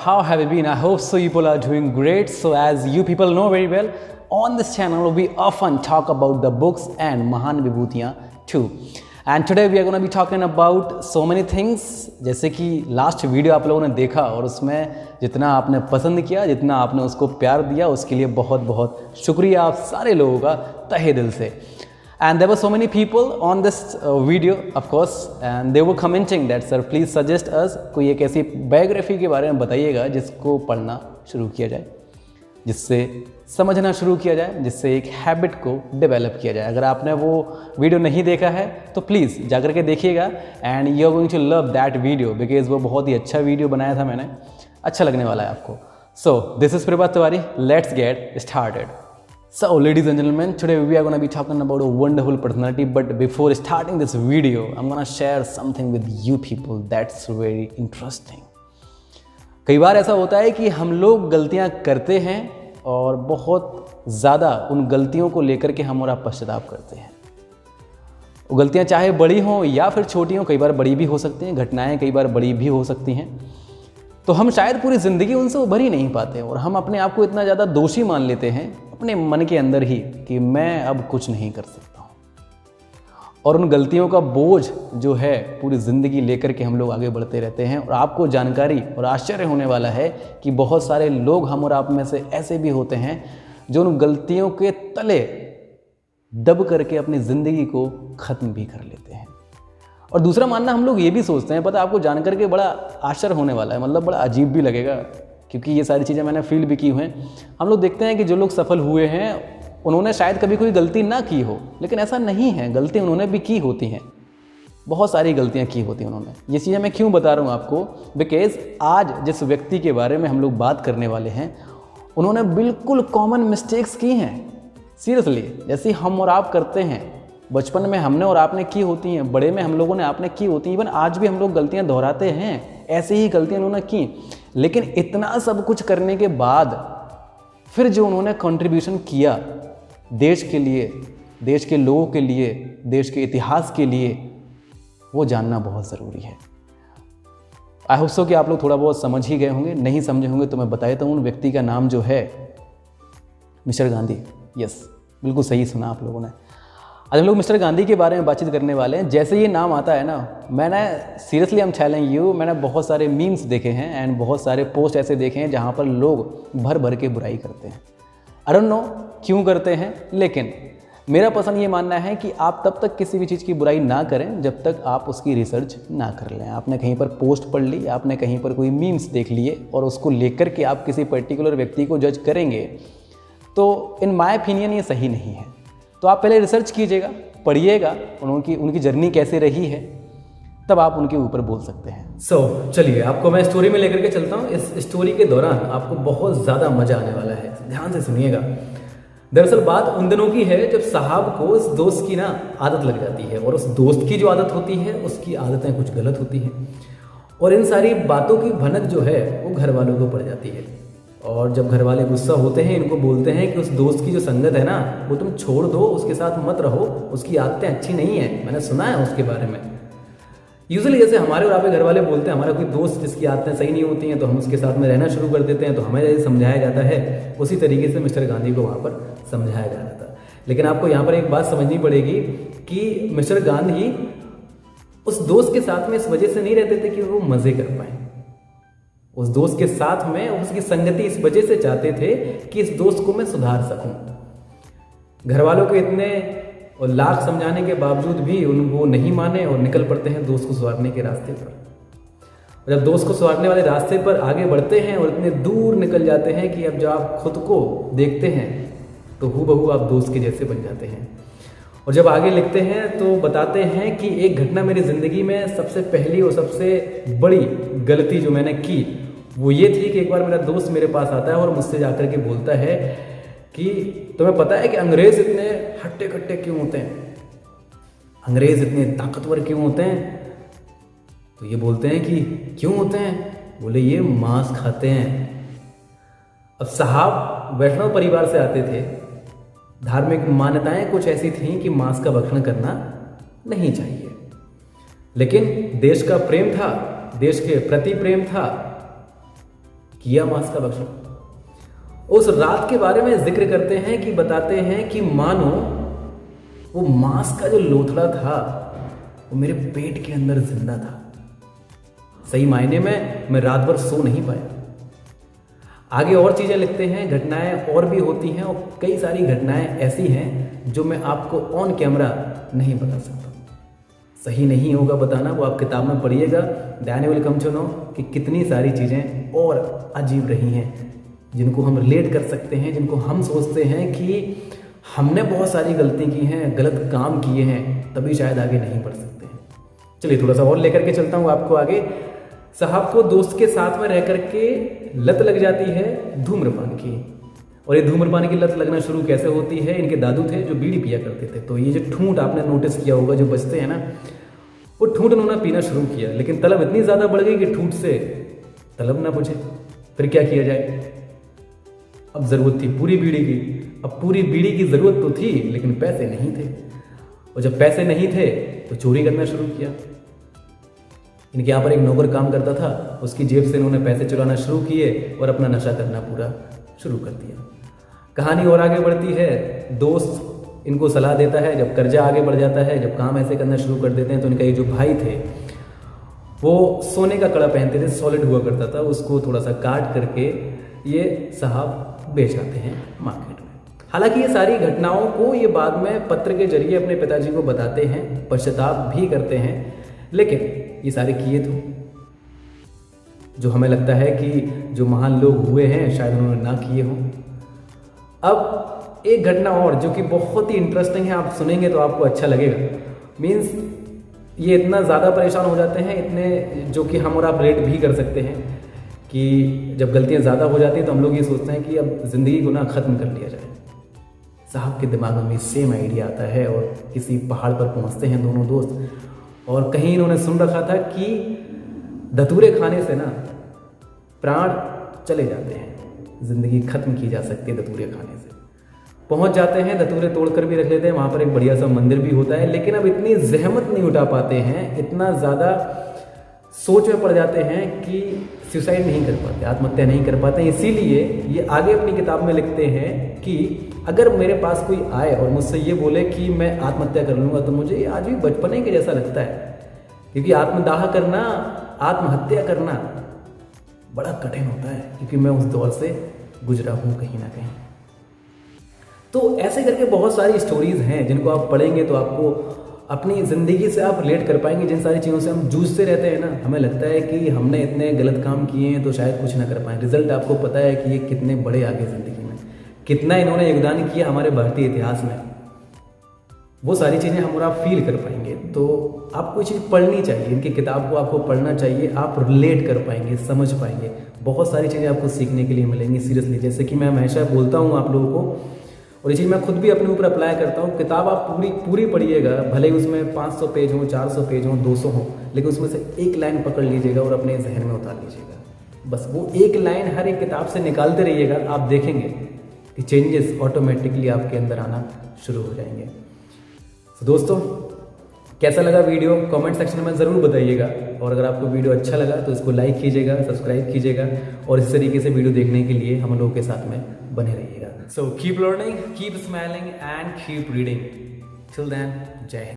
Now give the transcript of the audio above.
how have you been? I hope so you people are doing great. So as you people know very well, on this channel we often talk about the books and Mahan Vibhutiyan too. And today we are going to be talking about so many things. जैसे कि last video आप लोगों ने देखा और उसमें जितना आपने पसंद किया, जितना आपने उसको प्यार दिया, उसके लिए बहुत बहुत शुक्रिया आप सारे लोगों का तहे दिल से. And there were so many people on this video, of course, and they were commenting that sir, please suggest us कोई एक ऐसी बायोग्राफी के बारे में बताइएगा जिसको पढ़ना शुरू किया जाए, जिससे समझना शुरू किया जाए, जिससे एक हैबिट को डेवलप किया जाए. अगर आपने वो वीडियो नहीं देखा है तो प्लीज़ जाकर के देखिएगा and you are going to love that video because वो बहुत ही अच्छा वीडियो बनाया था मैंने, अच्छा लगने वाला है आपको. So this is Prabhat Tiwari, let's get started. So ladies and gentlemen, today we are going to be talking about a wonderful personality, but before starting this video, I'm going to share something with you people that's very interesting. कई बार ऐसा होता है कि हम लोग गलतियां करते हैं और बहुत ज़्यादा उन गलतियों को लेकर के हम और आप पश्चाताप करते हैं. वो गलतियां चाहे बड़ी हों या फिर छोटी हों, कई बार बड़ी भी हो सकती हैं, घटनाएं कई बार बड़ी भी हो सकती हैं, तो हम शायद पूरी ज़िंदगी उनसे उभर ही नहीं पाते और हम अपने आप को इतना ज़्यादा दोषी मान लेते हैं अपने मन के अंदर ही कि मैं अब कुछ नहीं कर सकता हूँ. और उन गलतियों का बोझ जो है पूरी ज़िंदगी लेकर के हम लोग आगे बढ़ते रहते हैं. और आपको जानकारी और आश्चर्य होने वाला है कि बहुत सारे लोग हम और आप में से ऐसे भी होते हैं जो उन गलतियों के तले दब करके अपनी ज़िंदगी को ख़त्म भी कर लेते हैं. और दूसरा मानना हम लोग ये भी सोचते हैं, पता आपको जानकर के बड़ा आश्चर्य होने वाला है, मतलब बड़ा अजीब भी लगेगा क्योंकि ये सारी चीज़ें मैंने फील भी की हुई हैं. हम लोग देखते हैं कि जो लोग सफल हुए हैं उन्होंने शायद कभी कोई गलती ना की हो, लेकिन ऐसा नहीं है, गलती उन्होंने भी की होती हैं, बहुत सारी गलतियां की होती हैं उन्होंने. ये चीज़ें मैं क्यों बता रहा हूँ आपको, बिकॉज आज जिस व्यक्ति के बारे में हम लोग बात करने वाले हैं उन्होंने बिल्कुल कॉमन मिस्टेक्स की हैं. सीरियसली, जैसे हम और आप करते हैं, बचपन में हमने और आपने की होती हैं, बड़े में हम लोगों ने आपने की होती हैं, इवन आज भी हम लोग गलतियां दोहराते हैं, ऐसे ही गलतियां उन्होंने की. लेकिन इतना सब कुछ करने के बाद फिर जो उन्होंने कंट्रीब्यूशन किया देश के लिए, देश के लोगों के लिए, देश के इतिहास के लिए, वो जानना बहुत ज़रूरी है. आई होप सो कि आप लोग थोड़ा बहुत समझ ही गए होंगे, नहीं समझे होंगे तो मैं बता देता हूँ. उन व्यक्ति का नाम जो है मिस्टर गांधी. यस, बिल्कुल सही सुना आप लोगों ने. आज हम लोग मिस्टर गांधी के बारे में बातचीत करने वाले हैं. जैसे ये नाम आता है ना, मैंने seriously I am telling you, मैंने बहुत सारे मीम्स देखे हैं एंड बहुत सारे पोस्ट ऐसे देखे हैं जहाँ पर लोग भर भर के बुराई करते हैं. आई डोंट नो क्यों करते हैं, लेकिन मेरा पसंद ये मानना है कि आप तब तक किसी भी चीज़ की बुराई ना करें जब तक आप उसकी रिसर्च ना कर लें. आपने कहीं पर पोस्ट पढ़ ली, आपने कहीं पर कोई मीम्स देख लिए और उसको लेकर के आप किसी पर्टिकुलर व्यक्ति को जज करेंगे तो इन माय ओपिनियन ये सही नहीं है. तो आप पहले रिसर्च कीजिएगा, पढ़िएगा उनकी जर्नी कैसे रही है, तब आप उनके ऊपर बोल सकते हैं. सो चलिए आपको मैं स्टोरी में लेकर के चलता हूँ. इस स्टोरी के दौरान आपको बहुत ज़्यादा मज़ा आने वाला है, ध्यान से सुनिएगा. दरअसल बात उन दिनों की है जब साहब को उस दोस्त की ना आदत लग जाती है, और उस दोस्त की जो आदत होती है उसकी आदतें कुछ गलत होती हैं, और इन सारी बातों की भनक जो है वो घर वालों को पड़ जाती है. और जब घर वाले गुस्सा होते हैं, इनको बोलते हैं कि उस दोस्त की जो संगत है ना वो तुम छोड़ दो, उसके साथ मत रहो, उसकी आदतें अच्छी नहीं है, मैंने सुना है उसके बारे में. यूजुअली जैसे हमारे और आपके घर वाले बोलते हैं, हमारा कोई दोस्त जिसकी आदतें सही नहीं होती हैं तो हम उसके साथ में रहना शुरू कर देते हैं, तो हमें जैसे समझाया जाता है उसी तरीके से मिस्टर गांधी को वहाँ पर समझाया जा रहा था. लेकिन आपको यहाँ पर एक बात समझनी पड़ेगी कि मिस्टर गांधी उस दोस्त के साथ में इस वजह से नहीं रहते थे कि वो मज़े कर पाएँ. उस दोस्त के साथ में उसकी संगति इस वजह से चाहते थे कि इस दोस्त को मैं सुधार सकूं. घर वालों के इतने और लाख समझाने के बावजूद भी वो नहीं माने और निकल पड़ते हैं दोस्त को सुधारने के रास्ते पर. और जब दोस्त को सुधारने वाले रास्ते पर आगे बढ़ते हैं और इतने दूर निकल जाते हैं कि अब जब आप खुद को देखते हैं तो हूबहू आप दोस्त के जैसे बन जाते हैं. और जब आगे लिखते हैं तो बताते हैं कि एक घटना मेरी ज़िंदगी में सबसे पहली और सबसे बड़ी गलती जो मैंने की वो ये थी कि एक बार मेरा दोस्त मेरे पास आता है और मुझसे जाकर के बोलता है कि तुम्हें पता है कि अंग्रेज़ इतने हट्टे कट्टे क्यों होते हैं, अंग्रेज़ इतने ताकतवर क्यों होते हैं. तो ये बोलते हैं कि क्यों होते हैं, बोले ये मांस खाते हैं. अब साहब वैष्णव परिवार से आते थे, धार्मिक मान्यताएं कुछ ऐसी थीं कि मांस का भक्षण करना नहीं चाहिए, लेकिन देश का प्रेम था, देश के प्रति प्रेम था किया मांस का भक्षण। उस रात के बारे में जिक्र करते हैं कि बताते हैं कि मानो वो मांस का जो लोथड़ा था वो मेरे पेट के अंदर जिंदा था। सही मायने में मैं रात भर सो नहीं पाया। आगे और चीजें लिखते हैं, घटनाएं और भी होती हैं और कई सारी घटनाएं ऐसी हैं जो मैं आपको ऑन कैमरा नहीं बता सकता। सही नहीं होगा बताना, वो आप किताब में पढ़िएगा, then you will come to know कि कितनी सारी चीजें और अजीब रही हैं जिनको हम रिलेट कर सकते हैं, जिनको हम सोचते हैं कि हमने बहुत सारी गलती की हैं, गलत काम किए हैं, तभी शायद आगे नहीं बढ़ सकते हैं। चलिए थोड़ा सा और लेकर के चलता हूँ आपको आगे। साहब को दोस्त के साथ में रह करके लत लग जाती है धूम्रपान की। और ये धूम्रपान की लत लगना शुरू कैसे होती है? इनके दादू थे जो बीड़ी पिया करते थे, तो ये जो ठूंठ आपने नोटिस किया होगा जो बचते हैं ना, वो ठूंठ उन्होंने पीना शुरू किया, लेकिन तलब इतनी ज़्यादा बढ़ गई कि ठूंठ से तलब ना बुझे। फिर क्या किया जाए? अब ज़रूरत थी पूरी बीड़ी की। अब पूरी बीड़ी की ज़रूरत तो थी लेकिन पैसे नहीं थे, और जब पैसे नहीं थे तो चोरी करना शुरू किया। इनके यहाँ पर एक नौकर काम करता था, उसकी जेब से इन्होंने पैसे चुराना शुरू किए और अपना नशा करना पूरा शुरू कर दिया। कहानी और आगे बढ़ती है। दोस्त इनको सलाह देता है, जब कर्जा आगे बढ़ जाता है, जब काम ऐसे करना शुरू कर देते हैं, तो इनका ये जो भाई थे वो सोने का कड़ा पहनते थे, सॉलिड हुआ करता था, उसको थोड़ा सा काट करके ये साहब बेच आते हैं मार्केट में। हालांकि ये सारी घटनाओं को ये बाद में पत्र के जरिए अपने पिताजी को बताते हैं, पश्चाताप भी करते हैं, लेकिन ये सारे किए तो जो हमें लगता है कि जो महान लोग हुए हैं शायद उन्होंने ना किए हों। अब एक घटना और जो कि बहुत ही इंटरेस्टिंग है, आप सुनेंगे तो आपको अच्छा लगेगा। मीन्स ये इतना ज़्यादा परेशान हो जाते हैं, इतने जो कि हम और आप रेट भी कर सकते हैं कि जब गलतियाँ ज़्यादा हो जाती हैं तो हम लोग ये सोचते हैं कि अब ज़िंदगी को ना ख़त्म कर लिया जाए। साहब के दिमाग में सेम आइडिया आता है और किसी पहाड़ पर पहुँचते हैं दोनों दोस्त, और कहीं इन्होंने सुन रखा था कि धतूरे खाने से ना प्राण चले जाते हैं, ज़िंदगी ख़त्म की जा सकती है धतूरे खाने से। पहुंच जाते हैं, धतूरे तोड़कर भी रख लेते हैं, वहाँ पर एक बढ़िया सा मंदिर भी होता है, लेकिन अब इतनी जहमत नहीं उठा पाते हैं, इतना ज़्यादा सोच में पड़ जाते हैं कि सुसाइड नहीं कर पाते, आत्महत्या नहीं कर पाते। इसीलिए ये आगे अपनी किताब में लिखते हैं कि अगर मेरे पास कोई आए और मुझसे ये बोले कि मैं आत्महत्या कर लूँगा, तो मुझे ये आज भी बचपने के जैसा लगता है, क्योंकि आत्मदाह करना, आत्महत्या करना बड़ा कठिन होता है, क्योंकि मैं उस दौर से गुजरा हूँ कहीं ना कहीं। तो ऐसे करके बहुत सारी स्टोरीज हैं जिनको आप पढ़ेंगे तो आपको अपनी ज़िंदगी से आप रिलेट कर पाएंगे। जिन सारी चीज़ों से हम जूझते रहते हैं ना, हमें लगता है कि हमने इतने गलत काम किए हैं तो शायद कुछ ना कर पाएँ, रिजल्ट आपको पता है कि ये कितने बड़े आगे ज़िंदगी में, कितना इन्होंने योगदान किया हमारे भारतीय इतिहास में, वो सारी चीज़ें हम और आप फील कर पाएंगे। तो आपको ये चीज़ पढ़नी चाहिए, इनकी किताब को आपको पढ़ना चाहिए, आप रिलेट कर पाएंगे, समझ पाएंगे, बहुत सारी चीज़ें आपको सीखने के लिए मिलेंगी सीरियसली। जैसे कि मैं हमेशा बोलता हूँ आप लोगों को, और ये चीज़ मैं खुद भी अपने ऊपर अप्लाई करता हूँ, किताब आप पूरी पढ़िएगा, भले ही उसमें 500 पेज हो, 400 पेज हो, 200 हो, लेकिन उसमें से एक लाइन पकड़ लीजिएगा और अपने जहन में उतार लीजिएगा। बस वो एक लाइन हर एक किताब से निकालते रहिएगा, आप देखेंगे कि चेंजेस ऑटोमेटिकली आपके अंदर आना शुरू हो जाएंगे। तो दोस्तों, कैसा लगा वीडियो कमेंट सेक्शन में ज़रूर बताइएगा, और अगर आपको वीडियो अच्छा लगा तो इसको लाइक कीजिएगा, सब्सक्राइब कीजिएगा, और इस तरीके से वीडियो देखने के लिए हम लोगों के साथ में बने रहिएगा। So keep learning, keep smiling and keep reading. Till then, जय हिंद।